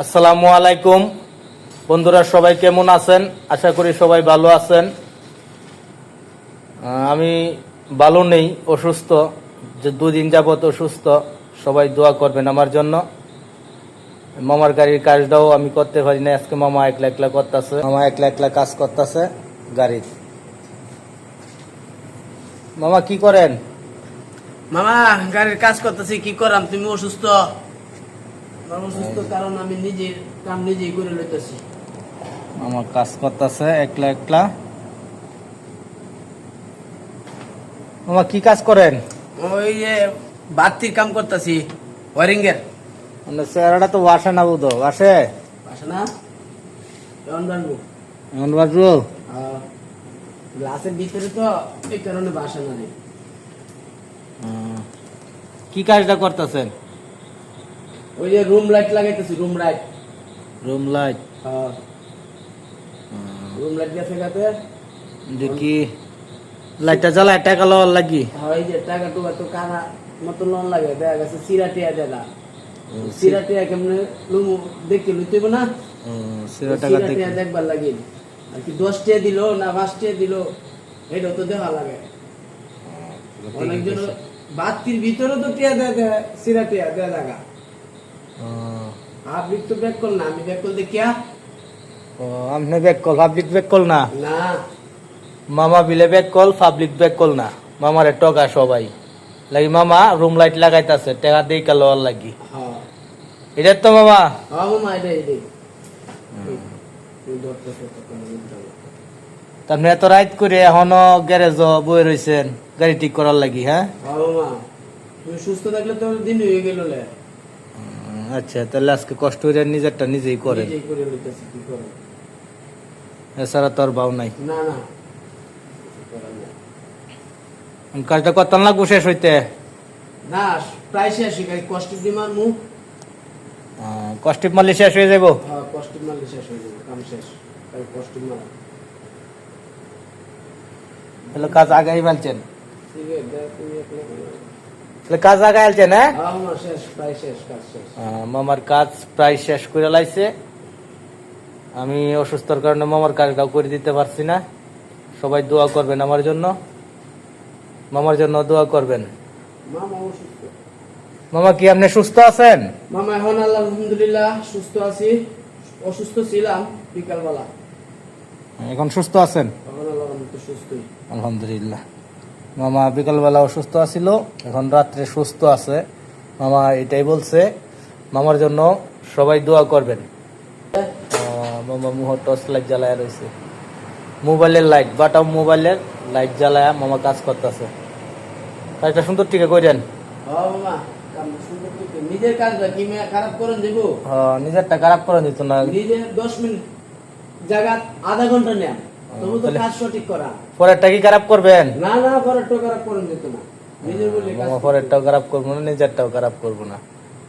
আসসালামু আলাইকুম বন্ধুরা, সবাই কেমন আছেন? আশা করি সবাই ভালো আছেন। আমি ভালো নেই, অসুস্থ, যে দুদিন যাবত অসুস্থ। সবাই দোয়া করবেন আমার জন্য। মামার গাড়ির কাজটাও আমি করতে পারি না আজকে। মামা একলা একলা করতেছে, কাজ করতেছে গাড়ির। মামা কি করেন? মামা গাড়ির কাজ করতেছি, কি করাম? তুমি অসুস্থ। অসুস্থ কারণ আমি নিজের কাম নিজেই করে লইতেছি। মামা কাজ করতেছে একলা একলা। মামা কি কাজ করেন? ওই যে বাতির কাম করতেছি, ওয়ারিং এর। মানে চেহারাটা তো বাসে না, বুধ বাসে বাসা না এমন বানবো এমন বাজবো। গ্লাসের ভিতরে তো এই কারণে বাসা না নেই। কি কাজটা করতেছেন? ওই যে রুম লাইট লাগাইতেছি, room light. Room light room light গেছে গাতে দেখি লাইটটা জ্বালায় টাকা লওয়ার লাগি। হয় যে টাকা টুকা তো কানা মতো লোন লাগে, দেখা গেছে সিরাটিয়া দেয় না। সিরাটিয়া কেমনে লুমু দেখতে লইতেব না, সিরাটিয়া দেখবার লাগে। আর কি 10 টাকা দিল না 5 টাকা দিল, এটাও তো দেখা লাগে। অনেকজন বাতির ভিতরে তো টিয়া দেয়, সিরাটিয়া দেয় লাগা। আপনি তো ব্যাক কল না, আমি ব্যাক কল দেখিয়া। আপনি back call, public back call না। না মামা বিলে back call, public back call না। মামারে টকা সবাই লাগি। মামা রুম লাইট লাগাইতাছে টাকা দেই কা লওয়ার লাগি। হ্যাঁ এটা তো মামা। হ্যাঁ মামা এটাই আপনি এত রাইত করে এখনো গ্যারেজ বই রয়েছেন গাড়ি ঠিক করার লাগি। হ্যাঁ মামা তুমি সুস্থ থাকলে তো দিন হয়ে গেল। আচ্ছা, তাহলে আজকে কষ্ট করে নিজেরটা নিজেই করেন, এছাড়া তো আর ভাও নাই। না না কাজটা করতাম লাগবো শেষ হইতে। না প্রায় শেষ, কষ্ট দিমার মুখ কষ্টিপ মারলে শেষ হয়ে যাবো। কষ্ট মারলে শেষ হয়ে যাবে, কাম শেষ। কষ্ট মার তাহলে কাজ আগাই ফেলছেন, ঠিক আছে, কাজ আগাই ফেলছেন। হ্যাঁ শেষ, প্রায় শেষ, কাজ শেষ। মামার কাজ প্রায় শেষ করে লাইছে। আমি অসুস্থর কারণে মামার কাজটাও করে দিতে পারছি না। সবাই দোয়া করবেন আমার জন্য, মামার জন্য দোয়া করবেন। মামা অসুস্থ। মামা কি আপনি সুস্থ আছেন? মামা এখন আলহামদুলিল্লাহ সুস্থ আছি। অসুস্থ ছিলাম বিকালবেলা, এখন সুস্থ আছেন? এখন আল্লাহর রহমতে সুস্থই। আলহামদুলিল্লাহ। মামা বিকালবেলা অসুস্থ আছিল, এখন রাত্রে সুস্থ আছে। মামা এটাই বলছে, মামার জন্য সবাই দোয়া করবেন। মামা মুহ টর্চ লাইট জ্বালায় রয়েছে, মোবাইলের লাইট, বাটাও মোবাইলের লাইট জ্বালায় মামা কাজ করতেছে। কাজটা সুন্দর টিকে করেন। মামা নিজের কাজটা কি খারাপ করেন দেব? নিজেরটা খারাপ করে দিত না। নিজে 10 মিনিট জায়গা আধা ঘন্টা নেন, তবু তো কাজ সঠিক করা। পরেরটা কি খারাপ করবেন? না না, পরেরটা খারাপ করেন যেত না। নিজের বলে মামা পরেরটাও খারাপ করবো না, নিজেরটাও খারাপ করবো না।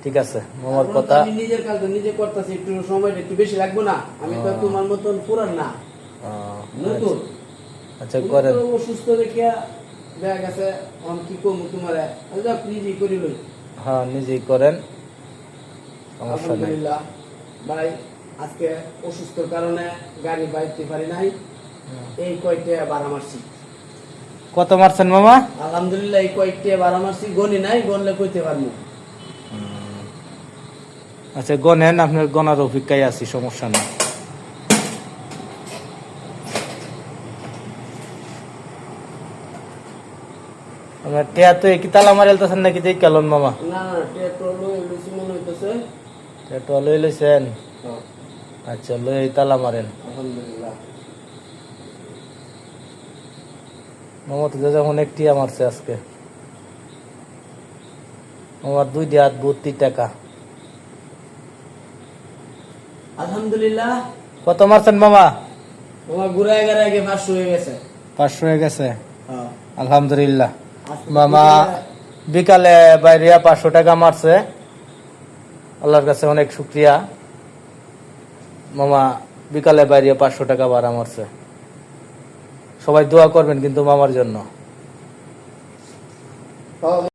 ঠিক আছে মামার কথা। আমি নিজের কাজটা নিজে করতেছি, একটু সময়টা একটু বেশি লাগবে না। আমি তো তোমার মতন পুরান না, নতুন। আচ্ছা করেন। অসুস্থ দেখিয়া দেখা গেছে আমি কি করবো তোমার, নিজেই করি লই। হ্যাঁ নিজেই করেন, সমস্যা নেই। আলহামদুলিল্লাহ ভাই, আজকে অসুস্থর কারণে গাড়ি বাইতে পারি নাই। এই কয়টা বাড়া মারছি। কত মারছেন মামা? আলহামদুলিল্লাহ এই কয়েকটা বাড়া মারছি, গনি নাই, গনলে কইতে পারবো। আচ্ছা গনেন, আপনার গনার অভিজ্ঞায় আছি, সমস্যা নেই। টিয়া তো একই তালা মারেলতেছেন নাকি দেখ কেলন মামা? না না, টেট্রো লইছি মনে হইতেছে। টিয়া লই লইছেন? আচ্ছা লই এই তালা মারেন। আলহামদুলিল্লাহ। মামা তো যখন এক টিয়া মারছে আজকে। আমার 2 হাত 32 টাকা। আলহামদুলিল্লাহ। কত মারছেন মামা? মামা ঘুরায় গেরায় 500 হয়ে গেছে। 500 হয়ে গেছে। হ্যাঁ আলহামদুলিল্লাহ। মামা বিকালে বাইরে 500 টাকা মারছে, আল্লাহর কাছে অনেক শুক্রিয়া। মামা বিকালে বাইরে 500 টাকা ভাড়া মারছে। সবাই দোয়া করবেন কিন্তু মামার জন্য।